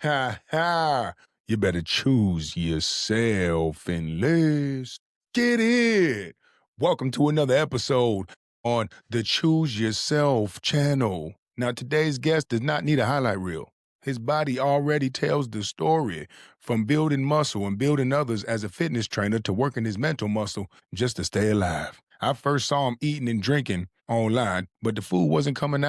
Ha ha. You better choose yourself and let's get it. Welcome to another episode on the Choose Yourself channel. Now, today's guest does not need a highlight reel. His body already tells the story, from building muscle and building others as a fitness trainer to working his mental muscle just to stay alive. I first saw him eating and drinking online, but the food was coming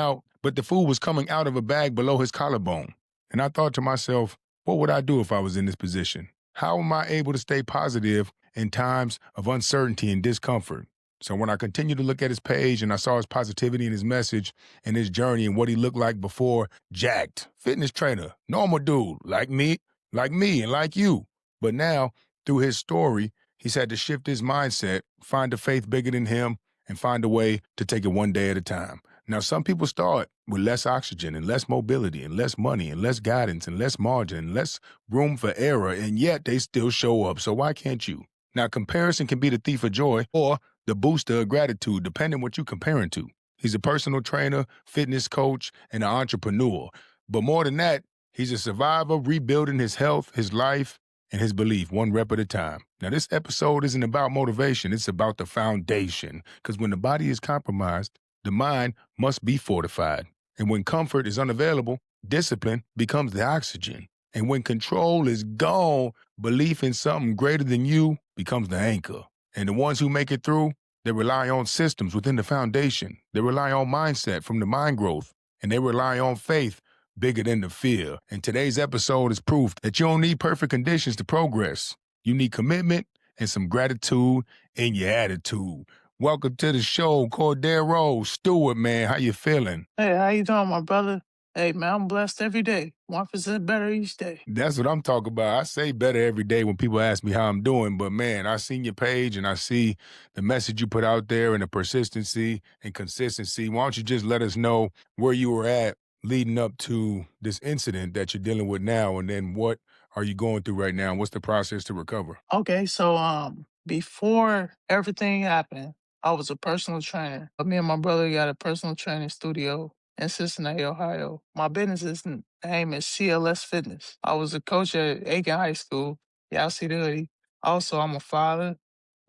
out of a bag below his collarbone. And I thought to myself, what would I do if I was in this position? How am I able to stay positive in times of uncertainty and discomfort? So when I continued to look at his page and I saw his positivity and his message and his journey and what he looked like before, jacked, fitness trainer, normal dude, like me and like you. But now, through his story, he's had to shift his mindset, find a faith bigger than him, and find a way to take it one day at a time. Now, some people start with less oxygen and less mobility and less money and less guidance and less margin and less room for error, and yet they still show up. So why can't you? Now, comparison can be the thief of joy or the booster of gratitude, depending what you're comparing to. He's a personal trainer, fitness coach, and an entrepreneur. But more than that, he's a survivor rebuilding his health, his life, and his belief one rep at a time. Now, this episode isn't about motivation. It's about the foundation. Because when the body is compromised, the mind must be fortified. And when comfort is unavailable, discipline becomes the oxygen. And when control is gone, belief in something greater than you becomes the anchor. And the ones who make it through, they rely on systems within the foundation. They rely on mindset from the mind growth. And they rely on faith bigger than the fear. And today's episode is proof that you don't need perfect conditions to progress. You need commitment and some gratitude in your attitude. Welcome to the show, Cordero. Stewart, man, how you feeling? Hey, how you doing, my brother? Hey, man, I'm blessed every day. 1% better each day. That's what I'm talking about. I say better every day when people ask me how I'm doing, but man, I seen your page and I see the message you put out there and the persistency and consistency. Why don't you just let us know where you were at leading up to this incident that you're dealing with now, and then what are you going through right now? What's the process to recover? Okay, so before everything happened, I was a personal trainer. Me and my brother got a personal training studio in Cincinnati, Ohio. My business name is CLS Fitness. I was a coach at Aiken High School. Y'all see the hoodie. Also, I'm a father.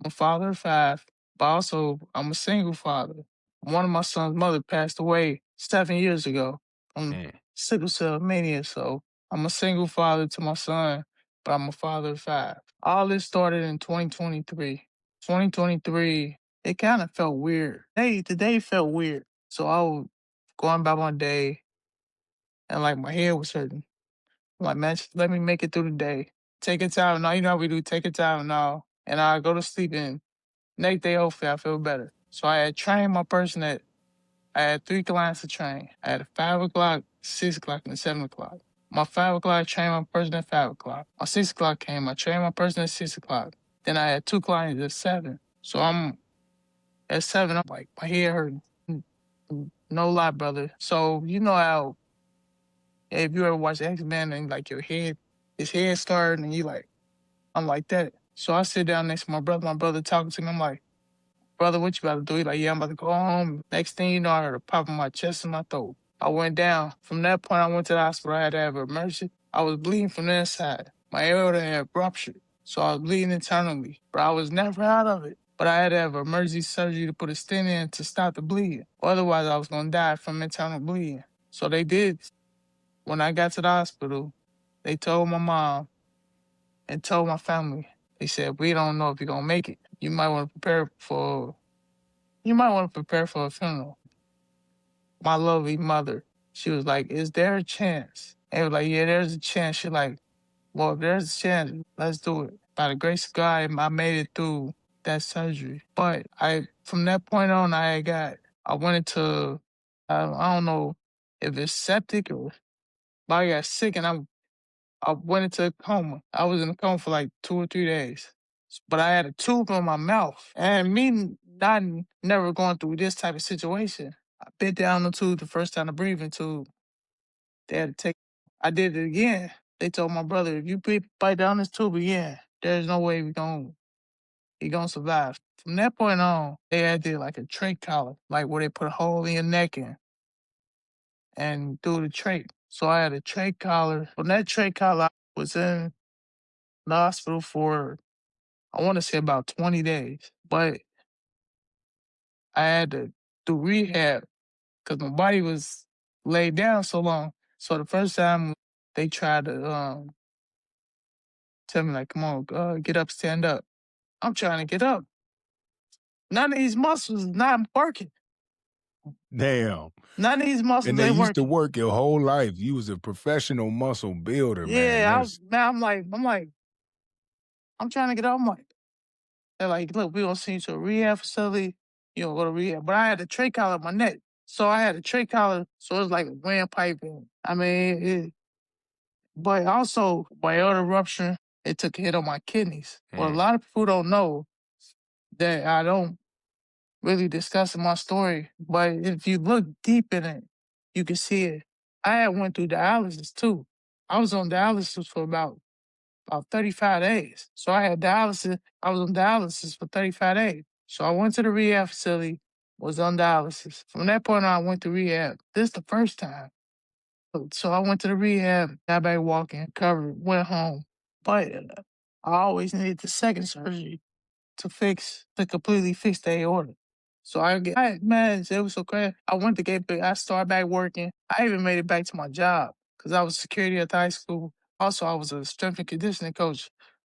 I'm a father of 5, but also I'm a single father. One of my son's mother passed away 7 years ago from sickle cell mania, so I'm a single father to my son, but I'm a father of 5. All this started in 2023. 2023, it kind of felt weird. The day felt weird. So I was going about my day and like my head was hurting. I'm like, man, just let me make it through the day. Take a time now. You know how we do, take a time now. And I go to sleep and next day, hopefully I feel better. So I had trained my person I had 3 clients to train. I had a 5 o'clock, 6 o'clock, and a 7 o'clock. My 5 o'clock, I trained my person at 5 o'clock. My 6 o'clock came, I trained my person at 6 o'clock. Then I had 2 clients at 7. So I'm at 7, I'm like, my head hurting. No lie, brother. So you know how, if you ever watch X-Men and like his head started and you like, I'm like that. So I sit down next to my brother talking to me, I'm like, brother, what you about to do? He like, yeah, I'm about to go home. Next thing you know, I heard a pop in my chest and my throat. I went down. From that point, I went to the hospital. I had to have an emergency. I was bleeding from the inside. My aorta had ruptured, so I was bleeding internally. But I was never out of it. But I had to have emergency surgery to put a stent in to stop the bleeding. Otherwise, I was going to die from internal bleeding. So they did. When I got to the hospital, they told my mom and told my family. They said, we don't know if you're going to make it. You might want to prepare for a funeral. My lovely mother, she was like, is there a chance? And was like, yeah, there's a chance. She like, well, if there's a chance, let's do it. By the grace of God, I made it through that surgery. But from that point on, I went into, I don't know if it's septic or, but I got sick and I went into a coma. I was in a coma for like 2 or 3 days. But I had a tube in my mouth. And me not never going through this type of situation, I bit down the tube the first time, the breathing tube. They had to take, I did it again. They told my brother, if you bite down this tube again, there's no way he gonna survive. From that point on, they had did like a trach collar, like where they put a hole in your neck in and do the trach. So I had a trach collar. From that trach collar, I was in the hospital for, I want to say about 20 days. But I had to do rehab because my body was laid down so long. So the first time they tried to tell me, like, come on, get up, stand up. I'm trying to get up. None of these muscles is not working. Damn. None of these And muscles they ain't used to working. work your whole life. You was a professional muscle builder, man. Yeah, That's I'm like, I'm trying to get up. I'm like, they're like, look, we gonna send you to a rehab facility. You don't go to rehab. But I had a trach collar on my neck. So I had a trach collar, so it was like a windpipe. And, I mean, but also my aorta rupture, it took a hit on my kidneys. Well, a lot of people don't know that I don't really discuss in my story, but if you look deep in it, you can see it. I had went through dialysis too. I was on dialysis for about 35 days. So I had dialysis. I was on dialysis for 35 days. So I went to the rehab facility, was on dialysis. From that point on, I went to rehab. This is the first time. So I went to the rehab, got back walking, covered, went home. But I always needed the second surgery to completely fix the aorta. So man, it was so crazy. I went to get back, I started back working. I even made it back to my job because I was security at the high school. Also, I was a strength and conditioning coach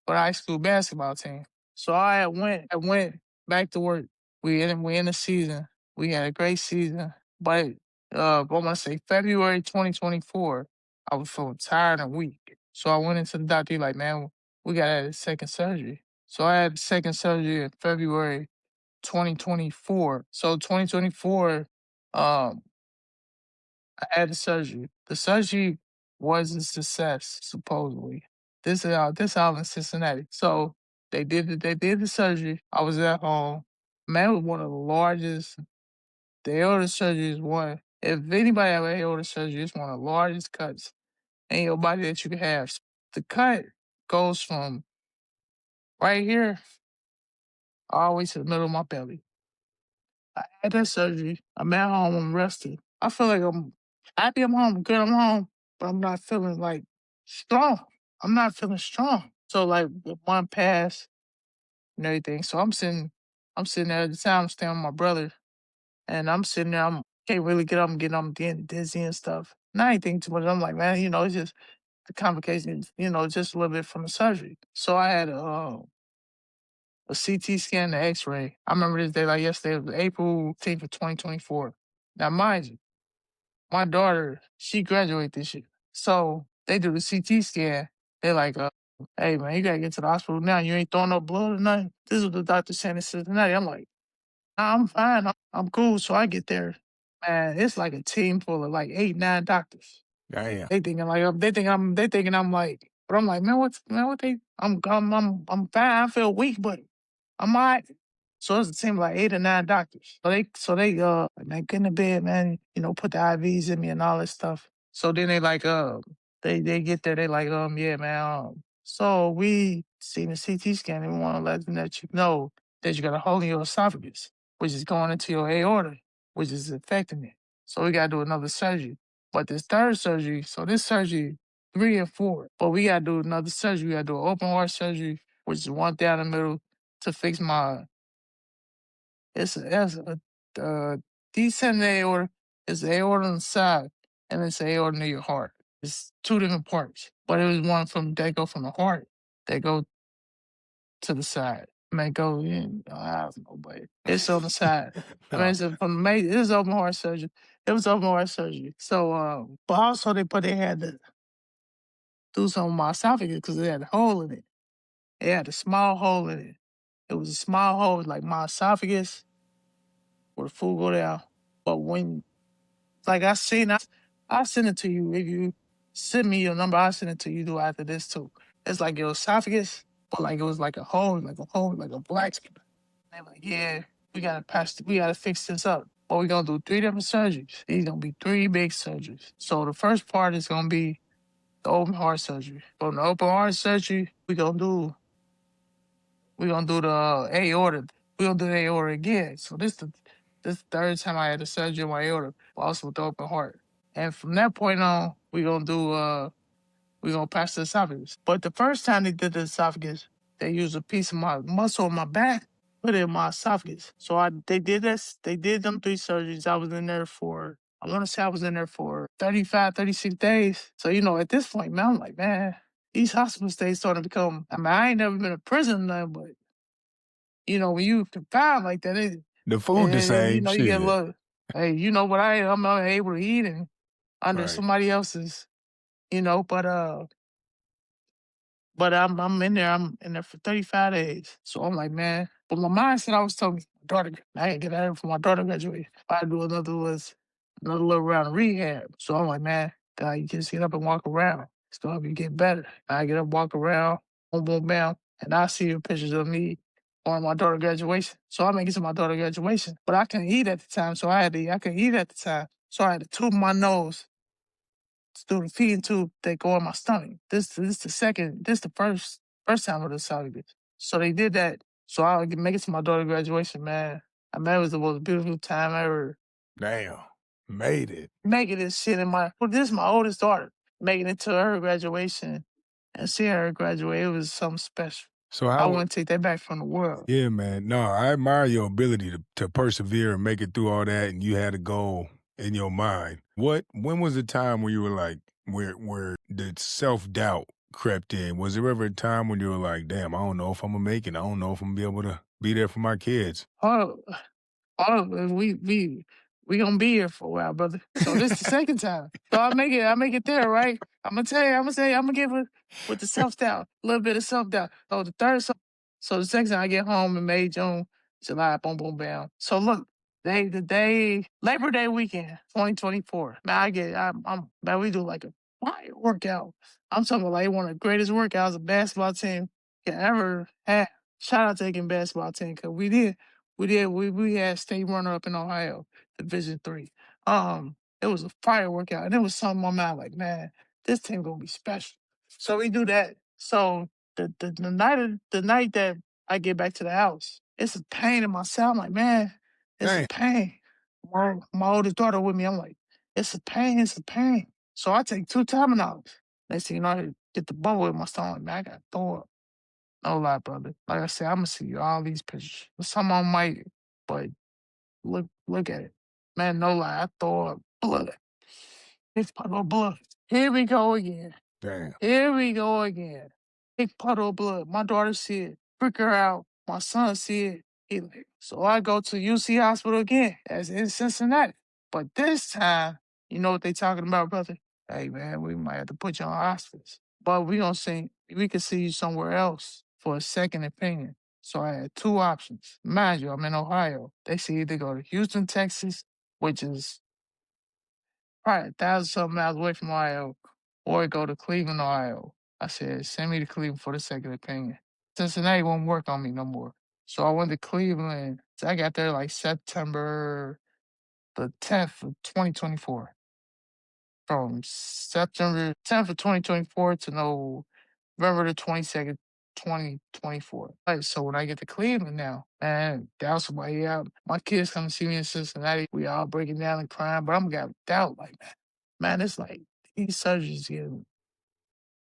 for the high school basketball team. So I went back to work. We in the season. We had a great season. But I want to say February 2024, I was feeling tired and weak. So I went into the doctor, like, man, we got to have a second surgery. So I had the second surgery in February 2024. So 2024, um, I had the surgery. The surgery was a success, supposedly. This out in Cincinnati. So they did the surgery. I was at home. Man, it was one of the largest. The aorta surgery is one. If anybody have aorta surgery, it's one of the largest cuts in your body that you can have. The cut goes from right here all the way to the middle of my belly. I had that surgery. I'm at home. I'm rested. I feel like I'm happy. I'm home. Good. I'm home, but I'm not feeling like strong. I'm not feeling strong. So like the one pass and everything. So I'm sitting there at the time. I'm staying with my brother, and I'm sitting there. I'm can't really get up. I'm getting dizzy and stuff. Not anything too much. I'm like, man, it's just the complications. Just a little bit from the surgery. So I had a CT scan, an X-ray. I remember this day like yesterday. It was April 10th of 2024. Now, mind you, my daughter, she graduated this year. So they do the CT scan. They're like, hey, man, you got to get to the hospital now. You ain't throwing no blood or nothing. This is what the doctor said in Cincinnati. I'm like, nah, I'm fine. I'm cool. So I get there. Man, it's like a team full of like 8, 9 doctors. damn. They thinking I'm like, but I'm like, I'm fine. I feel weak, but I'm all right. So it's a team of like 8 or 9 doctors. Like, man, get in the bed, man, put the IVs in me and all that stuff. So then they like, they get there, they like, yeah, man, so we seen the CT scan and we want to let you know that you got a hole in your esophagus, which is going into your aorta, which is affecting it. So we got to do another surgery. But this third surgery, so this surgery, 3 and 4, but we got to do another surgery. We got to do an open heart surgery, which is one down the middle to fix my, it's a descending aorta, it's the aorta on the side, and it's the aorta near your heart. It's two different parts, but it was one they go from the heart, they go to the side. I mean, go in, I don't know, but it's on the side. I mean, No. it was open heart surgery. It was open heart surgery. So, but also they had to do something with my esophagus because it had a hole in it. It had a small hole in it. It was a small hole, like my esophagus, where the food go down. But when, like I send it to you. If you send me your number, I'll send it to you do after this too. It's like your esophagus, but like it was like a hole, like a black spot. They're like, yeah, we gotta fix this up. But we're gonna do 3 different surgeries. These gonna be 3 big surgeries. So the first part is gonna be the open heart surgery. From the open heart surgery, we're gonna do the aorta. We're gonna do the aorta again. So this third time I had the surgery on my aorta, but also with the open heart. And from that point on, we gonna do we gonna patch the esophagus. But the first time they did the esophagus, they used a piece of my muscle on my back, put it in my esophagus. So they did this. They did them 3 surgeries. I was in there for, I want to say I was in there for 35, 36 days. So, at this point, man, I'm like, man, these hospital stays starting to become, I mean, I ain't never been in prison or nothing, but, when you confined like that, The food the same you get a shit. little, hey, you know what I'm not able to eat and under Right. somebody else's, but I'm in there. I'm in there for 35 days. So I'm like, man. But my mindset always told me, daughter, I ain't get out of here for my daughter graduated. I do another little round of rehab. So I'm like, man, God, you just get up and walk around. It's gonna help you get better. I get up, walk around, boom, boom, bam, and I see the pictures of me on my daughter graduation. So I make it to my daughter graduation. But I couldn't eat at the time. So I couldn't eat at the time. So I had to tube my nose through the feeding tube that go in my stomach. This the first time with the esophagus. So they did that. So I would make it to my daughter's graduation, man. I mean, it was the most beautiful time ever. Damn. Made it. Making this shit this is my oldest daughter. Making it to her graduation and seeing her graduate, it was something special. So I how wouldn't take that back from the world. Yeah, man. No, I admire your ability to persevere and make it through all that, and you had a goal in your mind. When was the time where you were like, where the self-doubt crept in? Was there ever a time when you were like, damn, I don't know if I'm gonna make it. I don't know if I'm gonna be able to be there for my kids? Oh, we gonna be here for a while, brother. So this the second time. So I make it there, right? I'm gonna tell you, I'm gonna give it with the self doubt, a little bit of self doubt. So the second time I get home in May, June, July, boom, boom, bam. So look, the day Labor Day weekend, 2024. Man, man, we do like a fire workout. I'm talking about like one of the greatest workouts a basketball team can ever have. Shout out to the basketball team because we had state runner up in Ohio, Division 3. It was a fire workout, and it was something on my mind like, man, this team gonna be special. So we do that. So the night that I get back to the house, it's a pain in my side. I'm like, man, it's a Damn. pain. My oldest daughter with me. I'm like, it's a pain, it's a pain. So I take 2 Tylenol. Next thing you know, I get the bubble in my stomach. Man, I got to throw up. No lie, brother. Like I said, I'm gonna see you all these pictures. Some of them might, but look at it. Man, no lie, I throw up blood. It's puddle of blood. Here we go again. Damn. Here we go again. Big puddle of blood. My daughter see it. Freak her out. My son see it. He like, so I go to UC Hospital again. That's in Cincinnati. But this time, you know what they talking about, brother? Hey man, we might have to put you on hospice. But we can see you somewhere else for a second opinion. So I had 2 options. Mind you, I'm in Ohio. They say either go to Houston, Texas, which is probably 1,000 something miles away from Ohio, or go to Cleveland, Ohio. I said, send me to Cleveland for the second opinion. Cincinnati won't work on me no more. So I went to Cleveland. So I got there like September the 10th of 2024. From September 10th of 2024 to November the 22nd, 2024. Like, so when I get to Cleveland now, man, doubt somebody out. My kids come to see me in Cincinnati. We all breaking down and crying, but I'm got doubt like, man, it's like these surgeries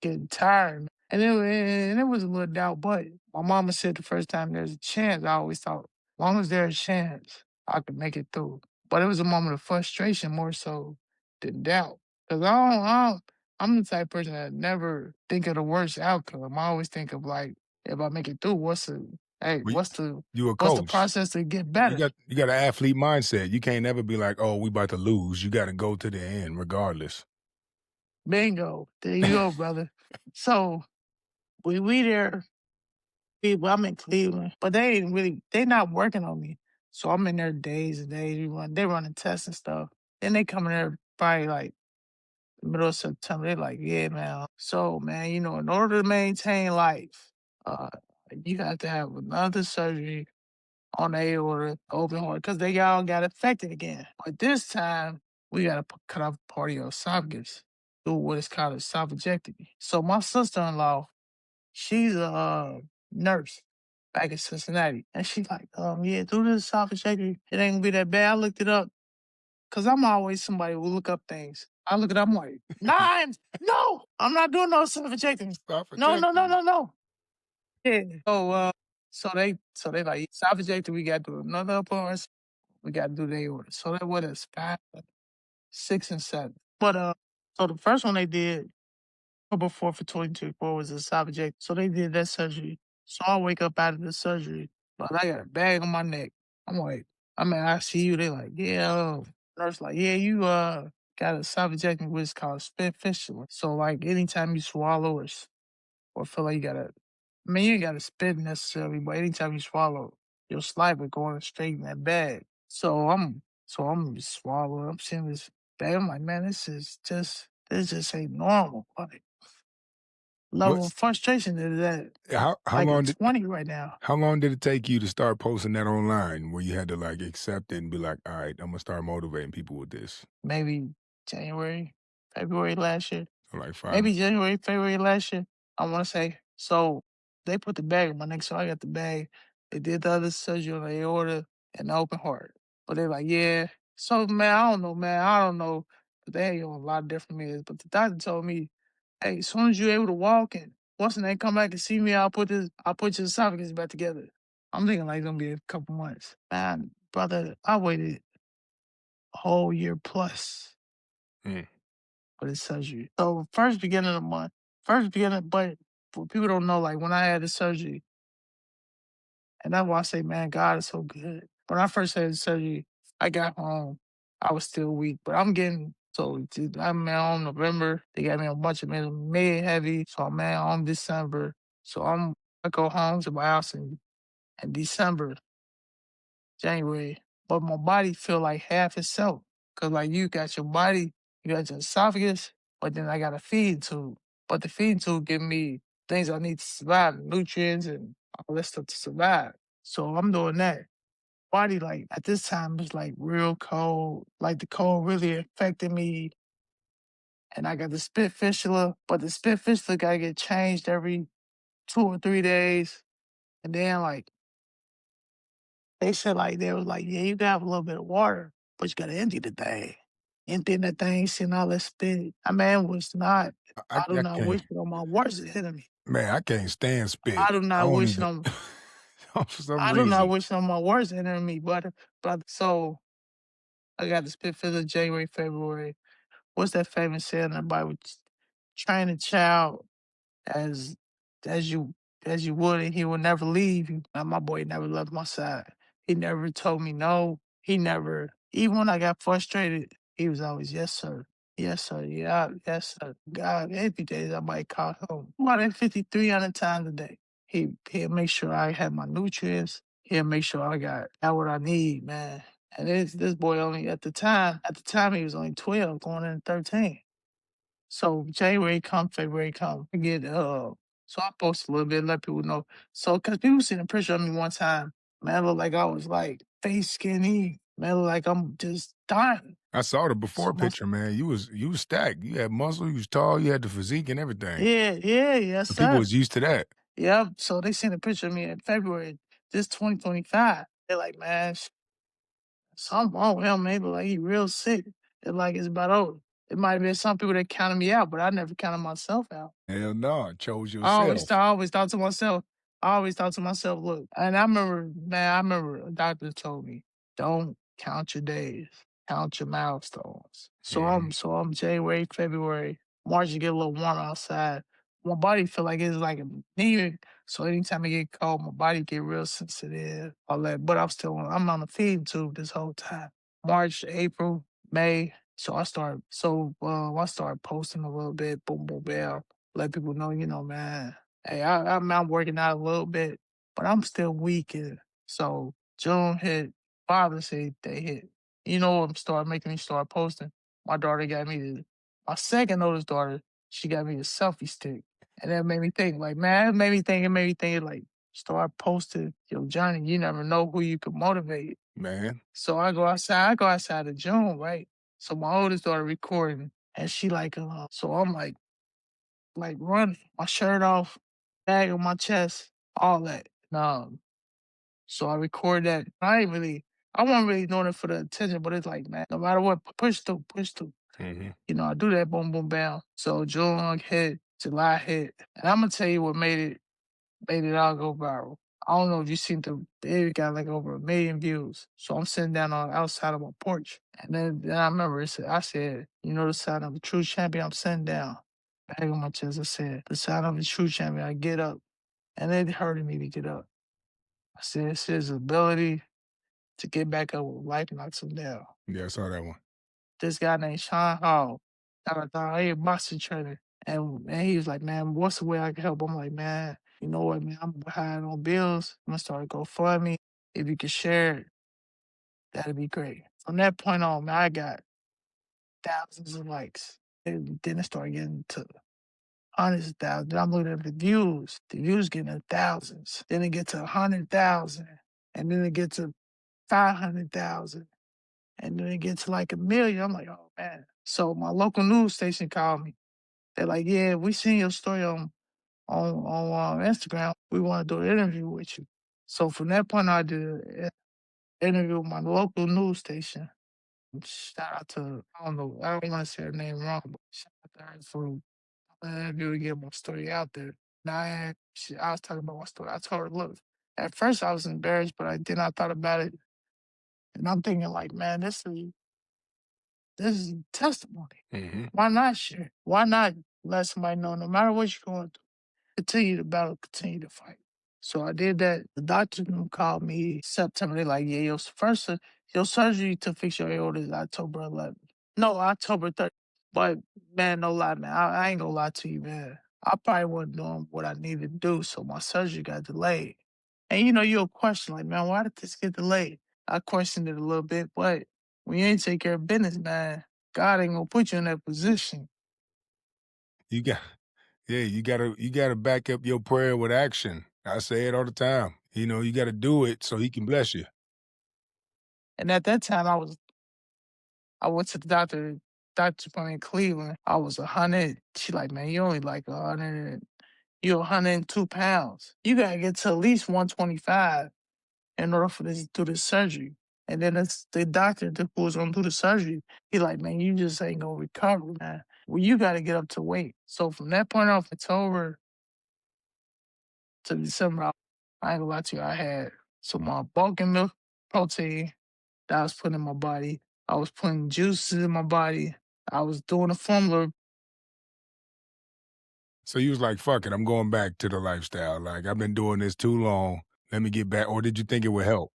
getting tired. And it was a little doubt, but my mama said the first time there's a chance, I always thought, as long as there's a chance, I could make it through. But it was a moment of frustration more so than doubt. Because I'm the type of person that never think of the worst outcome. I always think of like, if I make it through, Well, you a what's the coach. process to get You better? got an athlete mindset. You can't never be like, oh, we about to lose. You got to go to the end regardless. Bingo. There you go, brother. So we there. I'm in Cleveland, but they not working on me. So I'm in there days and days. They running tests and stuff. Then they come in there probably like middle of September. They like, yeah, man. So man, in order to maintain life, uh, you have to have another surgery on the aorta, open heart, because they all got affected again. But this time we got to cut off part of your esophagus through what is called esophagectomy. So my sister-in-law, she's a nurse back in Cincinnati. And she's like, yeah, do this esophageal. It ain't gonna be that bad. I looked it up. Cause I'm always somebody who look up things. I look at, I'm like, 9, no, I'm not doing no self-injecting. Stop No, no, no, protecting. no, no. Yeah. So they like self-injected. We got to do another appointment. We got to do their order. So that what is 5, 6, and 7. But so the first one they did October 4th for 2024 was a esophageal. So they did that surgery. So I wake up out of the surgery, but I got a bag on my neck. I'm like, I'm in ICU. They like, yeah. Nurse like, yeah, you got a esophageal, which is called spit fistula. So like anytime you swallow or feel like you gotta, I mean you ain't gotta spit necessarily, but anytime you swallow, your saliva going straight in that bag. So I'm just swallowing. I'm seeing this bag. I'm like, man, this just ain't normal. Like level of What's frustration is at how like a long did 20 right now. how long did it take you to start posting that online where you had to like accept it and be like, all right, I'm gonna start motivating people with this? Maybe January, February last year. For like 5 Maybe January, February last year. I want to say. So they put the bag in my neck, so I got the bag. They did the other surgery on the aorta and the open heart. But they're like, yeah. So man, I don't know, man. I don't know. But they had you on a lot of different meds. But the doctor told me, hey, as soon as you're able to walk and once they come back and see me, I'll put your esophagus back together. I'm thinking like it's gonna be a couple months. Man, brother, I waited a whole year plus Mm. for this surgery. So first beginning of the month, but for people don't know, like when I had the surgery, and that's why I say, man, God is so good. When I first had the surgery, I got home, I was still weak, but I'm getting I'm at home November. They got me a bunch of mid heavy, so I'm at home December. So I go home to my house in December, January, but my body feel like half itself. Cause like you got your body, you got your esophagus, but then I got a feeding tube. But the feeding tube give me things I need to survive, nutrients and all that stuff to survive. So I'm doing that. Body like at this time was like real cold. Like the cold really affected me. And I got the spit fistula, but the spit fistula gotta get changed every 2 or 3 days. And then like they said like they was like, yeah, you gotta have a little bit of water, but you gotta empty the thing. Emptying that thing, seeing all that spit. I mean, was not. I do I not can't, wish it on my worst enemy. man, I can't stand spit. I do I not don't wish it even on. for some I do not reason. wish it on my worst enemy. But so I got the spit for the January, February. What's that famous saying about train a child as as you as you would, and he will never leave you. Now, my boy never left my side. He never told me no. He never, even when I got frustrated, he was always yes sir, yes sir, yeah, yes sir. God, every day I might call home more than 5,300 times a day. He'll make sure I have my nutrients. He'll make sure I got what I need, man. And this boy only at the time he was only 12, going in 13. So January come, February come. I get so I post a little bit, let people know. So cause people seen a picture of me one time, man, I look like I was like face skinny. Man, I look like I'm just dying. I saw the So before my picture, man. You was stacked. You had muscle, you was tall, you had the physique and everything. yeah, yeah, yes, And people sir. was used to that. Yep. So they seen a picture of me in February, this 2025. They're like, man, something wrong with him, man. He look like he real sick. They're like it's about over. It might have been some people that counted me out, but I never counted myself out. Hell no, chose yourself. I always thought to myself, look, and I remember a doctor told me, don't count your days, count your milestones. So Mhm. I'm January, February, March, you get a little warm outside. My body feel like it's like anemic. So anytime I get cold, my body get real sensitive, all that. But I'm on the feeding tube this whole time. March, April, May. I start posting a little bit, boom, boom, bam, let people know, man, hey, I'm working out a little bit, but I'm still weak. And so June hit, Father's Day hit. You know what started making me start posting? My daughter got me my second oldest daughter, she got me a selfie stick. And that made me think, like, man, it made me think, like, start posting your journey. You never know who you could motivate. Man. So I go outside in June, right? So my oldest daughter recording, and she like, so I'm like running, my shirt off, bag on my chest, all that. So I record that. I wasn't really doing it for the attention, but it's like, man, no matter what, push through, push through. Mhm. I do that boom, boom, bam. So June hit, July hit. And I'm gonna tell you what made it all go viral. I don't know if you seen it got like over 1 million views. So I'm sitting down on outside of my porch. And then I remember I said, the sign of a true champion, I'm sitting down. Bag on my chest, I said, the sign of a true champion, I get up. And it hurted me to get up. I said, it's his ability to get back up when life knocks him down. Yeah, I saw that one. This guy named Sean Hall, he a boxing trainer. And he was like, man, what's the way I can help? I'm like, man, you know what, man, I'm behind on bills. I'm gonna start a GoFundMe. If you could share it, that'd be great. From that point on, man, I got thousands of likes. And then it started getting to hundreds of thousands. Then I'm looking at the views. The views getting to thousands. Then it get to 100,000. And then it get to 500,000. And then it gets to like 1 million. I'm like, oh man. So my local news station called me. They're like, yeah, we seen your story on Instagram. We want to do an interview with you. So from that point, I did an interview with my local news station. Shout out to, I don't know, I don't want to say her name wrong, but shout out to her for the interview to get my story out there. I was talking about my story. I told her, look, at first I was embarrassed, but then I thought about it, and I'm thinking like, man, this is testimony. Mhm. Why not share? Why not let somebody know no matter what you're going through, continue to battle, continue to fight? So I did that. The doctor called me September. They like, yeah, your surgery to fix your aorta is October 11th. No, October 30th. But man, no lie, man. I ain't gonna lie to you, man. I probably wasn't doing what I needed to do, so my surgery got delayed. And you'll question like, man, why did this get delayed? I questioned it a little bit, but when you ain't take care of business, man, God ain't gonna put you in that position. You got Yeah, you gotta back up your prayer with action. I say it all the time. You gotta do it so he can bless you. And at that time, I went to the doctor in Cleveland. I was 100. She like, man, you only like 100. You're 102 pounds. You gotta get to at least 125 in order for this to do this surgery. And then it's the doctor who was gonna do the surgery. He like, man, you just ain't gonna recover, man. Well, you gotta get up to weight. So from that point off, October to December, I ain't gonna lie to you, I had so my bulk and milk protein that I was putting in my body. I was putting juices in my body. I was doing a formula. So you was like, fuck it, I'm going back to the lifestyle. Like, I've been doing this too long. Let me get back. Or did you think it would help?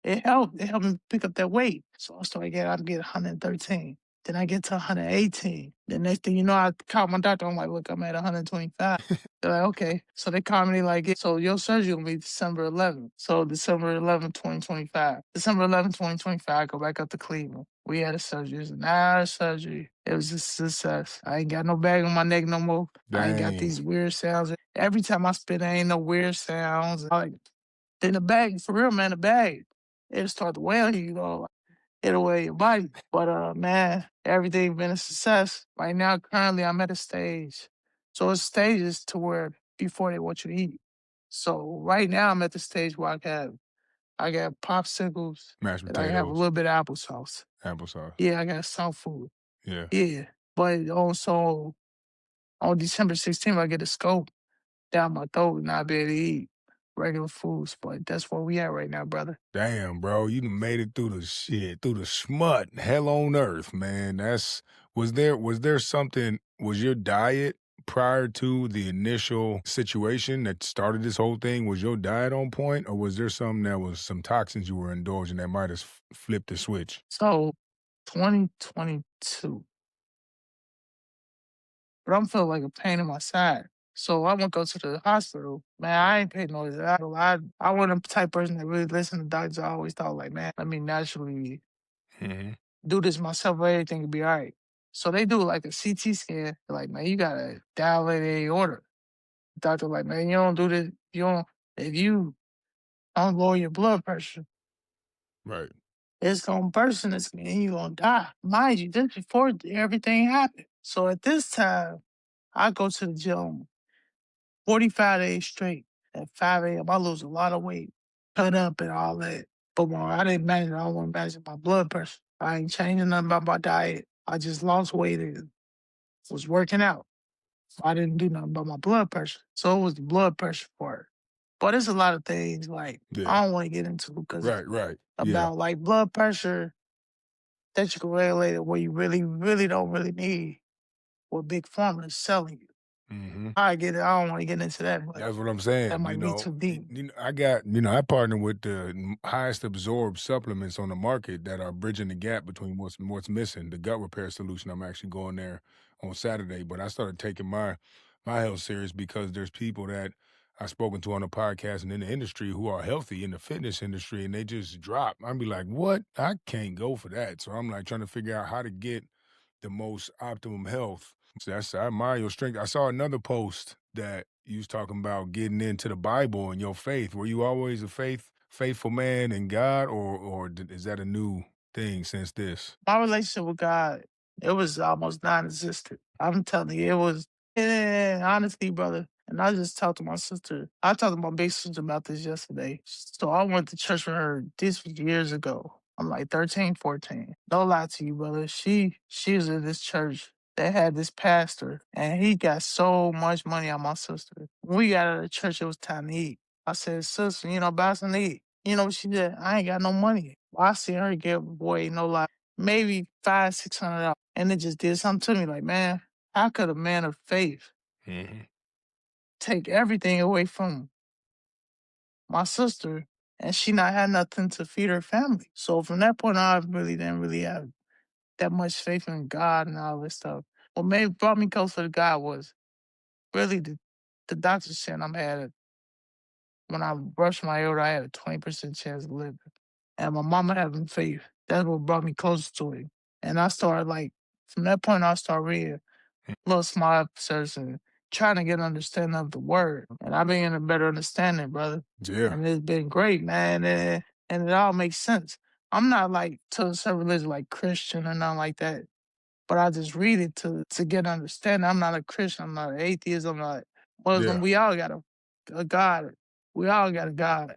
It helped. It helped me pick up that weight. So I'm getting 113. Then I get to 118. The next thing you know, I called my doctor. I'm like, look, I'm at 125. They're like, okay. So they called me like, so your surgery will be December 11th. So December 11th, 2025. December 11th, 2025, I go back up to Cleveland. We had a surgery. It was an hour surgery. It was a success. I ain't got no bag on my neck no more. I ain't got Dang. these weird sounds. Every time I spit, there ain't no weird sounds. Like, then the bag, for real, man, the bag, it'll start to weigh you, like, it'll weigh your body. But man, everything been a success. Right now, currently, I'm at a stage. So it's stages to where before they want you to eat. So right now, I'm at the stage where I got popsicles Mashed and I have a potatoes, little bit of applesauce. applesauce. Yeah, I got some food. Yeah. Yeah, but also on December 16th, I get a scope down my throat and I'll be able to eat regular foods. But that's where we at right now, brother. Damn, bro, you done made it through the shit, through the smut, hell on earth, man. Was there something, was your diet prior to the initial situation that started this whole thing, was your diet on point, or was there something that was some toxins you were indulging that might have flipped the switch? So 2022, but I'm feeling like a pain in my side. So I won't go to the hospital. Man, I ain't paid no attention. I wasn't the type person that really listen to doctors. I always thought like, man, let me naturally Mhm. do this myself. Everything will be all right. So they do like a CT scan. They're like, man, you gotta dilate a order. Doctor like, man, you don't do this. If you don't lower your blood pressure, Right. it's gonna burst in the skin and you're gonna die. Mind you, this before everything happened. So at this time, I go to the gym 45 days straight. At 5 a.m., I lose a lot of weight, cut up and all that. But when I didn't manage it, I don't want to manage my blood pressure. I ain't changing nothing about my diet. I just lost weight and was working out. I didn't do nothing about my blood pressure. So it was the blood pressure part. But it's a lot of things like Yeah. I don't want to get into because Right. Yeah. about like blood pressure that you can regulate it where you really, really don't really need what big pharma is selling you. Mhm. I get it. I don't want to get into that, but That's what I'm that saying, might be too deep. I partner with the highest absorbed supplements on the market that are bridging the gap between what's missing, the gut repair solution. I'm actually going there on Saturday, but I started taking my health serious because there's people that I've spoken to on the podcast and in the industry who are healthy in the fitness industry, and they just drop. I'd be like, "What? I can't go for that." So I'm like trying to figure out how to get the most optimum health. So I admire your strength. I saw another post that you was talking about getting into the Bible and your faith. Were you always a faithful man in God, or is that a new thing since this? My relationship with God, it was almost non-existent. I'm telling you, it was, honestly, brother. And I just talked to my sister. I talked to my big sister about this yesterday. So I went to church with her. This was years ago. I'm like 13, 14. No lie to you, brother. She was in this church that had this pastor, and he got so much money on my sister. When we got out of the church, it was time to eat. I said, sister, buy something to eat. You know what she did? I ain't got no money. I seen her give away, no lie, maybe $500-600, and it just did something to me. Like, man, how could a man of faith Mhm. take everything away from my sister and she not had nothing to feed her family? So from that point on, I really didn't really have that much faith in God and all this stuff. What made brought me closer to God was really the doctor said when I brushed my aorta, I had a 20% chance of living. And my mama having faith. That's what brought me closer to it. And I started from that point I started reading little small episodes and trying to get an understanding of the word. And I've been getting a better understanding, brother. Yeah. And it's been great, man. And it all makes sense. I'm not like to a certain religion like Christian or nothing like that. But I just read it to get understanding. I'm not a Christian. I'm not an atheist. I'm not Muslim. Yeah. We all got a God. We all got a God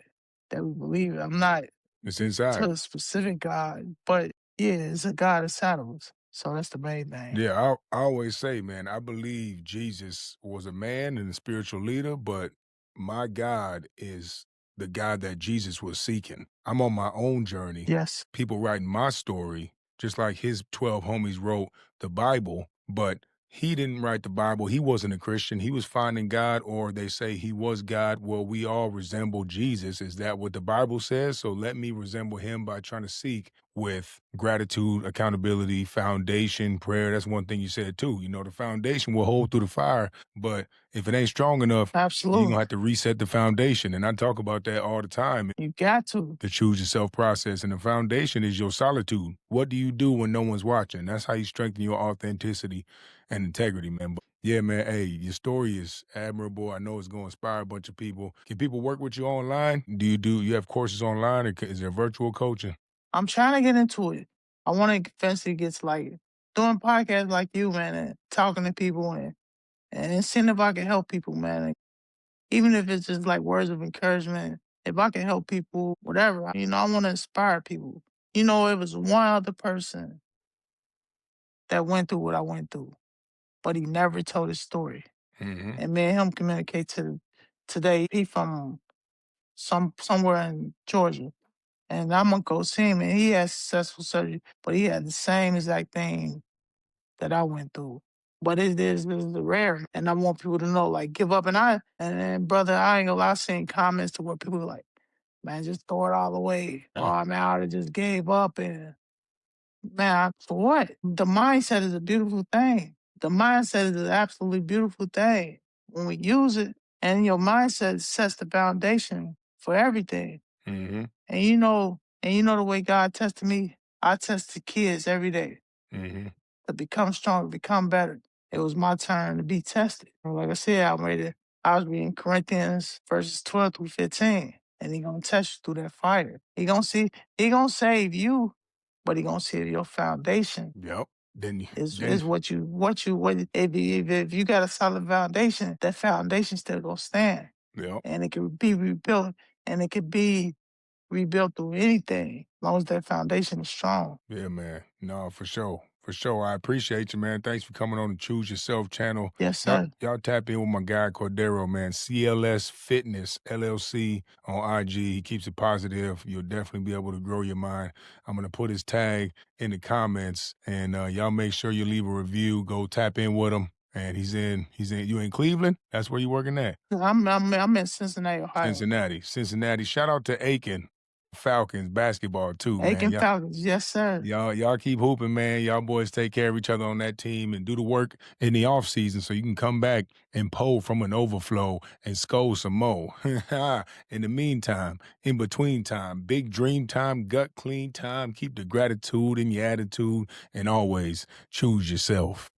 that we believe in. I'm not It's to inside. a specific God, but yeah, it's a God inside of us. So that's the main thing. Yeah, I always say, man, I believe Jesus was a man and a spiritual leader, but my God is the God that Jesus was seeking. I'm on my own journey. Yes, People writing my story, just like his 12 homies wrote the Bible, but he didn't write the Bible. He wasn't a Christian. He was finding God, or they say he was God. Well, we all resemble Jesus. Is that what the Bible says? So let me resemble him by trying to seek with gratitude, accountability, foundation, prayer. That's one thing you said too. The foundation will hold through the fire, but if it ain't strong enough, you're absolutely. gonna have to reset the foundation. And I talk about that all the time. You got to. The choose yourself process. And the foundation is your solitude. What do you do when no one's watching? That's how you strengthen your authenticity and integrity, man. But yeah, man, hey, your story is admirable. I know it's gonna inspire a bunch of people. Can people work with you online? Do you have courses online, or is there virtual coaching? I'm trying to get into it. I want to eventually get to doing podcasts like you, man, and talking to people and seeing if I can help people, man. Even if it's just like words of encouragement, if I can help people, whatever, I want to inspire people. It was one other person that went through what I went through, but he never told his story. Hmm. And me and him communicate today. He from somewhere in Georgia. And I'm gonna go see him and he had successful surgery, but he had the same exact thing that I went through. But it is rare. And I want people to know, give up. And brother, I ain't gonna lie, I seen comments to where people are like, man, just throw it all away. Yeah. Or man, I would've just gave up and man, for what? The mindset is a beautiful thing. The mindset is an absolutely beautiful thing. When we use it and your mindset sets the foundation for everything. Hmm. And the way God tested me, I test the kids every day Hmm. to become stronger, become better. It was my turn to be tested. And like I said, I was reading Corinthians verses 12 through 15. And he gonna test you through that fire. He gonna save you, but he gonna save your foundation. Yep. Is if you got a solid foundation, that foundation still gonna stand. Yep. And it can be rebuilt and it can be rebuilt through anything, as long as that foundation is strong. Yeah, man. No, for sure. For sure. I appreciate you, man. Thanks for coming on the Choose Yourself channel. Yes, Y'all, sir. y'all tap in with my guy Cordero, man. CLS Fitness LLC on IG. He keeps it positive. You'll definitely be able to grow your mind. I'm gonna put his tag in the comments, and y'all make sure you leave a review. Go tap in with him. And he's in. You in Cleveland? That's where you working at? I'm in Cincinnati, Ohio. Cincinnati. Shout out to Aiken Falcons basketball too, man. Aiken Falcons. Yes, sir. Y'all keep hooping, man. Y'all boys take care of each other on that team and do the work in the off season so you can come back and pull from an overflow and score some more. In the meantime, in between time, big dream time, gut clean time, keep the gratitude in your attitude, and always choose yourself.